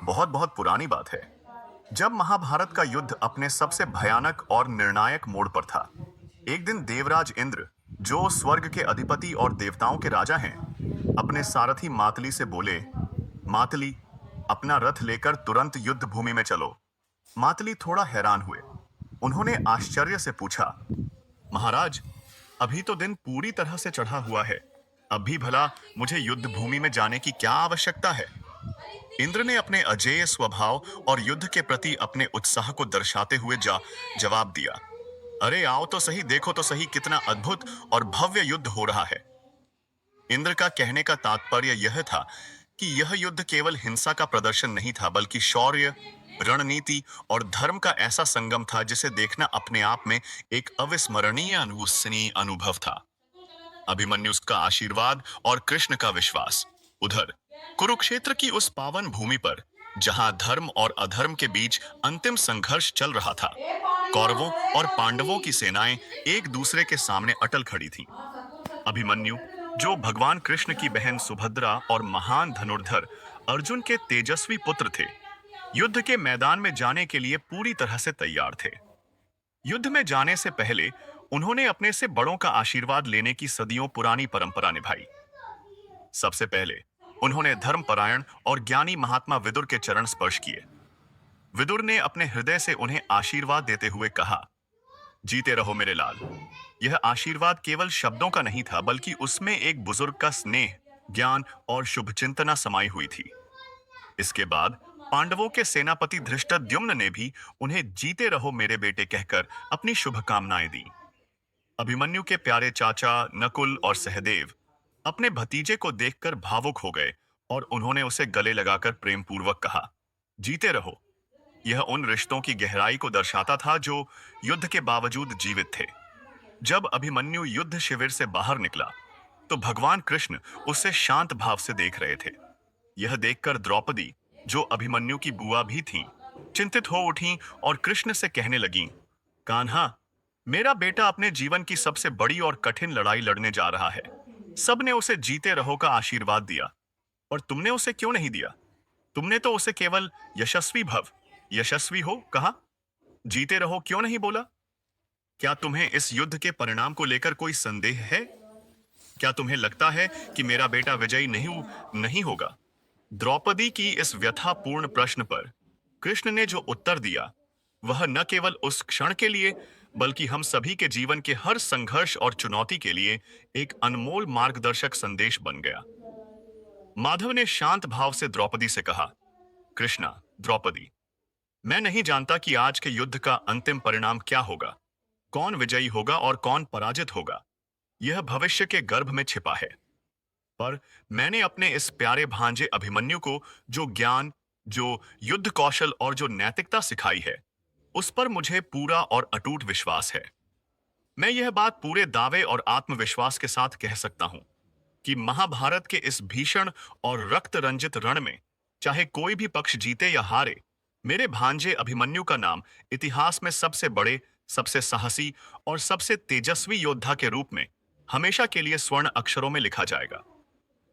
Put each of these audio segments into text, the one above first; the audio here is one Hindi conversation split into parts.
बहुत बहुत पुरानी बात है। जब महाभारत का युद्ध अपने सबसे भयानक और निर्णायक मोड़ पर था, एक दिन देवराज इंद्र, जो स्वर्ग के अधिपति और देवताओं के राजा हैं, अपने सारथी मातली से बोले, मातली, अपना रथ लेकर तुरंत युद्ध भूमि में चलो। मातली थोड़ा हैरान हुए। उन्होंने आश्चर्य से पूछा, महाराज, अभी तो दिन पूरी तरह से चढ़ा हुआ है। अब भी भला मुझे युद्ध भूमि में जाने की क्या आवश्यकता है? इंद्र ने अपने अजेय स्वभाव और युद्ध के प्रति अपने उत्साह को दर्शाते हुए जवाब दिया, अरे आओ तो सही, देखो तो सही कितना अद्भुत और भव्य युद्ध हो रहा है। इंद्र का कहने का तात्पर्य यह था कि यह युद्ध केवल हिंसा का प्रदर्शन नहीं था, बल्कि शौर्य, रणनीति और धर्म का ऐसा संगम था जिसे देखना अपने आप में एक अविस्मरणीय अनुभूसनीय अनुभव था। अभिमन्यु का आशीर्वाद और कृष्ण का विश्वास। उधर कुरुक्षेत्र की उस पावन भूमि पर, जहां धर्म और अधर्म के बीच अंतिम संघर्ष चल रहा था, कौरवों और पांडवों की सेनाएं एक दूसरे के सामने अटल खड़ी थीं। अभिमन्यु, जो भगवान कृष्ण की बहन सुभद्रा और महान धनुर्धर अर्जुन के तेजस्वी पुत्र थे, युद्ध के मैदान में जाने के लिए पूरी तरह से तैयार थे। युद्ध में जाने से पहले उन्होंने अपने से बड़ों का आशीर्वाद लेने की सदियों पुरानी परंपरा निभाई। सबसे पहले उन्होंने धर्मपरायण और ज्ञानी महात्मा विदुर के चरण स्पर्श किए। विदुर ने अपने हृदय से उन्हें आशीर्वाद देते हुए कहा, जीते रहो मेरे लाल। यह आशीर्वाद केवल शब्दों का नहीं था, बल्कि उसमें एक बुजुर्ग का स्नेह, ज्ञान और शुभचिंतना समाई हुई थी। इसके बाद पांडवों के सेनापति धृष्टद्युम्न ने भी उन्हें जीते रहो मेरे बेटे कहकर अपनी शुभकामनाएं दी। अभिमन्यु के प्यारे चाचा नकुल और सहदेव अपने भतीजे को देखकर भावुक हो गए और उन्होंने उसे गले लगाकर प्रेम पूर्वक कहा, जीते रहो। यह उन रिश्तों की गहराई को दर्शाता था जो युद्ध के बावजूद जीवित थे। जब अभिमन्यु युद्ध शिविर से बाहर निकला, तो भगवान कृष्ण उसे शांत भाव से देख रहे थे। यह देखकर द्रौपदी, जो अभिमन्यु की बुआ भी थीं, चिंतित हो उठीं और कृष्ण से कहने लगीं, कान्हा, मेरा बेटा अपने जीवन की सबसे बड़ी और कठिन लड़ाई लड़ने जा रहा है। सबने उसे जीते रहो का आशीर्वाद दिया, और तुमने उसे क्यों नहीं दिया? तुमने तो उसे केवल यशस्वी भव, यशस्वी हो कहा, जीते रहो क्यों नहीं बोला? क्या तुम्हें इस युद्ध के परिणाम को लेकर कोई संदेह है? क्या तुम्हें लगता है कि मेरा बेटा विजयी नहीं होगा? द्रौपदी की इस व्यथापूर्ण प्रश्न पर कृष्ण ने जो उत्तर दिया, वह न केवल उस क्षण के लिए, बल्कि हम सभी के जीवन के हर संघर्ष और चुनौती के लिए एक अनमोल मार्गदर्शक संदेश बन गया। माधव ने शांत भाव से द्रौपदी से कहा, कृष्णा, द्रौपदी, मैं नहीं जानता कि आज के युद्ध का अंतिम परिणाम क्या होगा, कौन विजयी होगा और कौन पराजित होगा। यह भविष्य के गर्भ में छिपा है। पर मैंने अपने इस प्यारे भांजे अभिमन्यु को जो ज्ञान, जो युद्ध कौशल और जो नैतिकता सिखाई है, उस पर मुझे पूरा और अटूट विश्वास है। मैं यह बात पूरे दावे और आत्मविश्वास के साथ कह सकता हूं कि महाभारत के इस भीषण और रक्त रंजित रण में, चाहे कोई भी पक्ष जीते या हारे, मेरे भांजे अभिमन्यु का नाम इतिहास में सबसे बड़े, सबसे साहसी और सबसे तेजस्वी योद्धा के रूप में हमेशा के लिए स्वर्ण अक्षरों में लिखा जाएगा।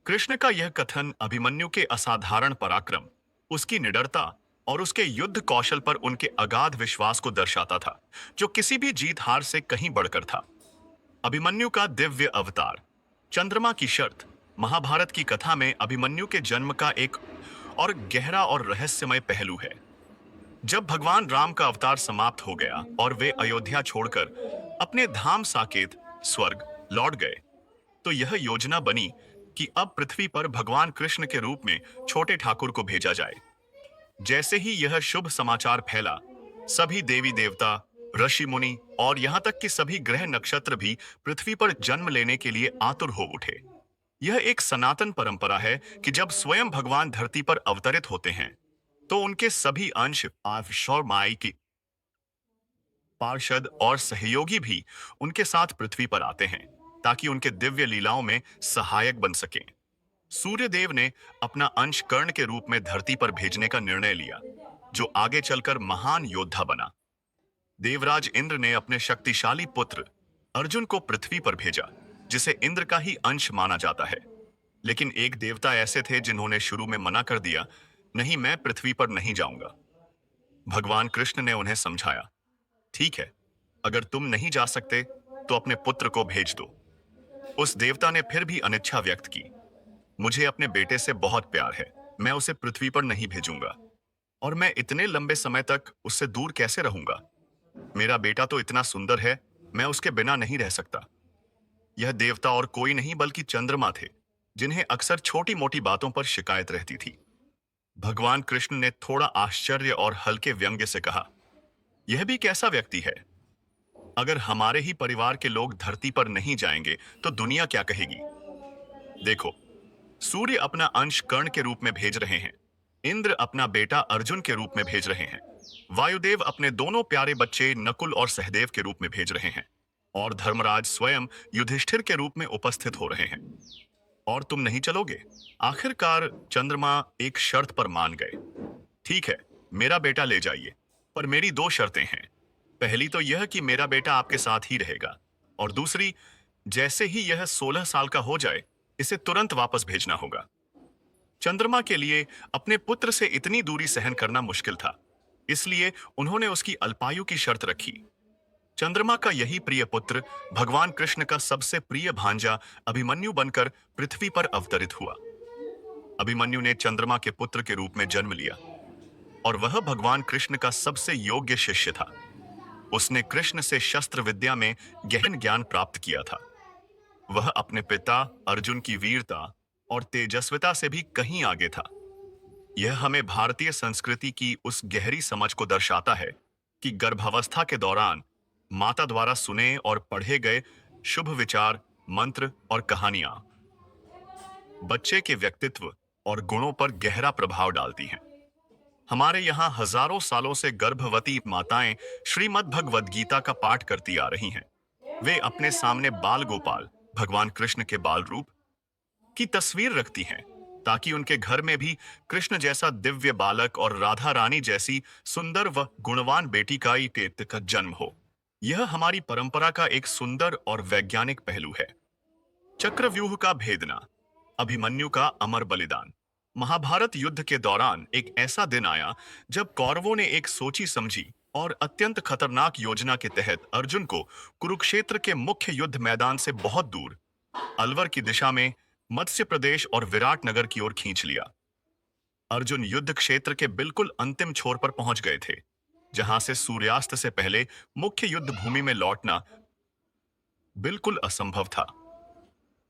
कृष्ण का यह कथन अभिमन्यु के असाधारण पराक्रम, उसकी निडरता और उसके युद्ध कौशल पर उनके अगाध विश्वास को दर्शाता था, जो किसी भी जीत हार से कहीं बढ़कर था। अभिमन्यु का दिव्य अवतार, चंद्रमा की शर्त, महाभारत की कथा में अभिमन्यु के जन्म का एक और गहरा और रहस्यमय पहलू है। जब भगवान राम का अवतार समाप्त हो गया और वे अयोध्या छोड़कर अपने धाम साकेत स्वर्ग लौट गए, तो यह योजना बनी कि अब पृथ्वी पर भगवान कृष्ण के रूप में छोटे ठाकुर को भेजा जाए। जैसे ही यह शुभ समाचार फैला, सभी देवी देवता, ऋषि मुनि और यहां तक कि सभी ग्रह नक्षत्र भी पृथ्वी पर जन्म लेने के लिए आतुर हो उठे। यह एक सनातन परंपरा है कि जब स्वयं भगवान धरती पर अवतरित होते हैं, तो उनके सभी अंश और माई की पार्षद और सहयोगी भी उनके साथ पृथ्वी पर आते हैं, ताकि उनके दिव्य लीलाओं में सहायक बन सकें। सूर्यदेव ने अपना अंश कर्ण के रूप में धरती पर भेजने का निर्णय लिया, जो आगे चलकर महान योद्धा बना। देवराज इंद्र ने अपने शक्तिशाली पुत्र अर्जुन को पृथ्वी पर भेजा, जिसे इंद्र का ही अंश माना जाता है। लेकिन एक देवता ऐसे थे जिन्होंने शुरू में मना कर दिया, नहीं, मैं पृथ्वी पर नहीं जाऊंगा। भगवान कृष्ण ने उन्हें समझाया, ठीक है, अगर तुम नहीं जा सकते तो अपने पुत्र को भेज दो। उस देवता ने फिर भी अनिच्छा व्यक्त की, मुझे अपने बेटे से बहुत प्यार है, मैं उसे पृथ्वी पर नहीं भेजूंगा। और मैं इतने लंबे समय तक उससे दूर कैसे रहूंगा? मेरा बेटा तो इतना सुंदर है, मैं उसके बिना नहीं रह सकता। यह देवता और कोई नहीं बल्कि चंद्रमा थे, जिन्हें अक्सर छोटी मोटी बातों पर शिकायत रहती थी। भगवान कृष्ण ने थोड़ा आश्चर्य और हल्के व्यंग्य से कहा, यह भी कैसा व्यक्ति है? अगर हमारे ही परिवार के लोग धरती पर नहीं जाएंगे तो दुनिया क्या कहेगी? देखो, सूर्य अपना अंश कर्ण के रूप में भेज रहे हैं, इंद्र अपना बेटा अर्जुन के रूप में भेज रहे हैं, वायुदेव अपने दोनों प्यारे बच्चे नकुल और सहदेव के रूप में भेज रहे हैं, और धर्मराज स्वयं युधिष्ठिर के रूप में उपस्थित हो रहे हैं। और तुम नहीं चलोगे? आखिरकार चंद्रमा एक शर्त पर मान गए। ठीक है, मेरा बेटा ले जाइए, पर मेरी दो शर्तें हैं। पहली तो यह कि मेरा बेटा आपके साथ ही रहेगा, और दूसरी, जैसे ही यह 16 साल का हो जाए, इसे तुरंत वापस भेजना होगा। चंद्रमा के लिए अपने पुत्र से इतनी दूरी सहन करना मुश्किल था, इसलिए उन्होंने उसकी अल्पायु की शर्त रखी। चंद्रमा का यही प्रिय पुत्र भगवान कृष्ण का सबसे प्रिय भांजा अभिमन्यु बनकर पृथ्वी पर अवतरित हुआ। अभिमन्यु ने चंद्रमा के पुत्र के रूप में जन्म लिया, और वह भगवान कृष्ण का सबसे योग्य शिष्य था। उसने कृष्ण से शस्त्र विद्या में गहन ज्ञान प्राप्त किया था। वह अपने पिता अर्जुन की वीरता और तेजस्विता से भी कहीं आगे था। यह हमें भारतीय संस्कृति की उस गहरी समझ को दर्शाता है कि गर्भावस्था के दौरान माता द्वारा सुने और पढ़े गए शुभ विचार, मंत्र और कहानियां बच्चे के व्यक्तित्व और गुणों पर गहरा प्रभाव डालती हैं। हमारे यहाँ हजारों सालों से गर्भवती माताएं श्रीमद् भगवद गीता का पाठ करती आ रही हैं। वे अपने सामने बाल गोपाल, भगवान कृष्ण के बाल रूप की तस्वीर रखती हैं, ताकि उनके घर में भी कृष्ण जैसा दिव्य बालक और राधा रानी जैसी सुंदर व गुणवान बेटी का जन्म हो। यह हमारी परंपरा का एक सुंदर और वैज्ञानिक पहलू है। चक्रव्यूह का भेदना, अभिमन्यु का अमर बलिदान। महाभारत युद्ध के दौरान एक ऐसा दिन आया जब कौरवों ने एक सोची समझी और अत्यंत खतरनाक योजना के तहत अर्जुन को कुरुक्षेत्र के मुख्य युद्ध मैदान से बहुत दूर अलवर की दिशा में मत्स्य प्रदेश और विराट नगर की ओर खींच लिया। अर्जुन युद्ध क्षेत्र के बिल्कुल अंतिम छोर पर पहुंच गए थे, जहां से सूर्यास्त से पहले मुख्य युद्ध भूमि में लौटना बिल्कुल असंभव था।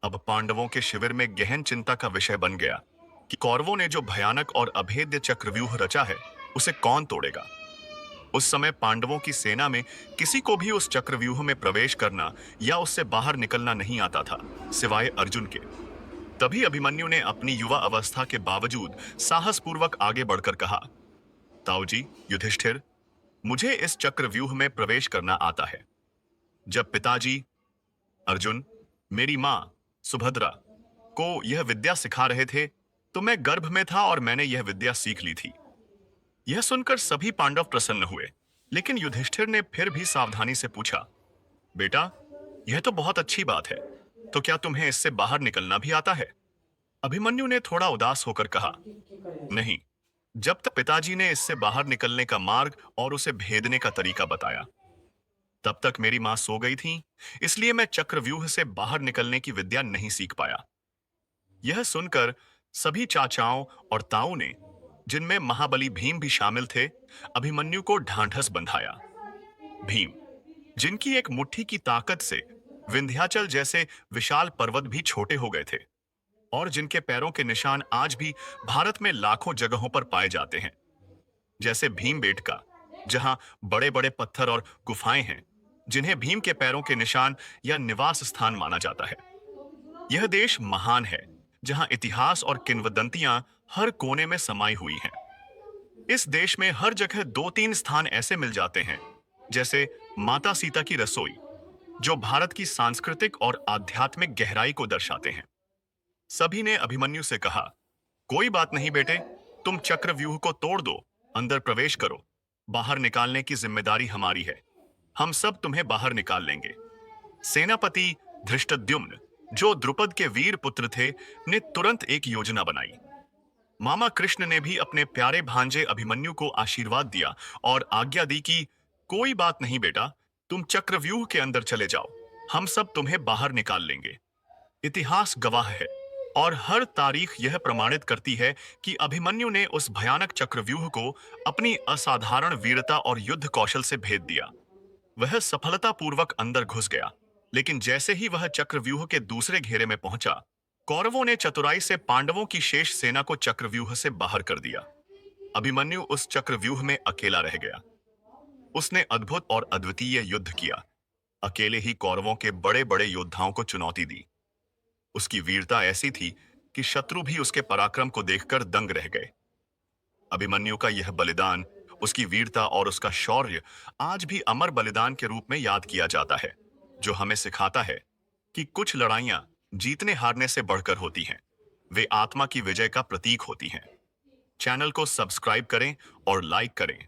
अब पांडवों के शिविर में गहन चिंता का विषय बन गया कि कौरवों ने जो भयानक और अभेद्य चक्रव्यूह रचा है, उसे कौन तोड़ेगा। उस समय पांडवों की सेना में किसी को भी उस चक्रव्यूह में प्रवेश करना या उससे बाहर निकलना नहीं आता था, सिवाय अर्जुन के। तभी अभिमन्यु ने अपनी युवा अवस्था के बावजूद साहसपूर्वक आगे बढ़कर कहा, ताऊजी युधिष्ठिर, मुझे इस चक्रव्यूह में प्रवेश करना आता है। जब पिताजी अर्जुन मेरी मां सुभद्रा को यह विद्या सिखा रहे थे, तो मैं गर्भ में था और मैंने यह विद्या सीख ली थी। यह सुनकर सभी पांडव प्रसन्न हुए, लेकिन युधिष्ठिर ने फिर भी सावधानी से पूछा, बेटा, यह तो बहुत अच्छी बात है, तो क्या तुम्हें इससे बाहर निकलना भी आता है? अभिमन्यु ने थोड़ा उदास होकर कहा, नहीं, जब तक पिताजी ने इससे बाहर निकलने का मार्ग और उसे भेदने का तरीका बताया, तब तक मेरी मां सो गई थी, इसलिए मैं चक्रव्यूह से बाहर निकलने की विद्या नहीं सीख पाया। यह सुनकर सभी चाचाओं और ताऊ ने, जिनमें महाबली भीम भी शामिल थे, अभिमन्यु को ढांढस बंधाया। भीम, जिनकी एक मुट्ठी की ताकत से विंध्याचल जैसे विशाल पर्वत भी छोटे हो गए थे, और जिनके पैरों के निशान आज भी भारत में लाखों जगहों पर पाए जाते हैं, जैसे भीमबेटका, जहां बड़े बड़े पत्थर और गुफाएं हैं, जिन्हें भीम के पैरों के निशान या निवास स्थान माना जाता है। यह देश महान है, जहां इतिहास और किंवदंतियां हर कोने में समाई हुई हैं। इस देश में हर जगह दो तीन स्थान ऐसे मिल जाते हैं, जैसे माता सीता की रसोई, जो भारत की सांस्कृतिक और आध्यात्मिक गहराई को दर्शाते हैं। सभी ने अभिमन्यु से कहा, कोई बात नहीं बेटे, तुम चक्रव्यूह को तोड़ दो, अंदर प्रवेश करो, बाहर निकालने की जिम्मेदारी हमारी है, हम सब तुम्हें बाहर निकाल लेंगे। सेनापति धृष्टद्युम्न, जो द्रुपद के वीर पुत्र थे, ने तुरंत एक योजना बनाई। मामा कृष्ण ने भी अपने प्यारे भांजे अभिमन्यु को आशीर्वाद दिया और आज्ञा दी कि कोई बात नहीं बेटा, तुम चक्रव्यूह के अंदर चले जाओ, हम सब तुम्हें बाहर निकाल लेंगे। इतिहास गवाह है और हर तारीख यह प्रमाणित करती है कि अभिमन्यु ने उस भयानक चक्रव्यूह को अपनी असाधारण वीरता और युद्ध कौशल से भेद दिया। वह सफलतापूर्वक अंदर घुस गया, लेकिन जैसे ही वह चक्रव्यूह के दूसरे घेरे में पहुंचा, कौरवों ने चतुराई से पांडवों की शेष सेना को चक्रव्यूह से बाहर कर दिया। अभिमन्यु उस चक्रव्यूह में अकेला रह गया। उसने अद्भुत और अद्वितीय युद्ध किया, अकेले ही कौरवों के बड़े बड़े योद्धाओं को चुनौती दी। उसकी वीरता ऐसी थी कि शत्रु भी उसके पराक्रम को देखकर दंग रह गए। अभिमन्यु का यह बलिदान, उसकी वीरता और उसका शौर्य आज भी अमर बलिदान के रूप में याद किया जाता है, जो हमें सिखाता है कि कुछ लड़ाइयां जीतने हारने से बढ़कर होती हैं। वे आत्मा की विजय का प्रतीक होती हैं। चैनल को सब्सक्राइब करें और लाइक करें।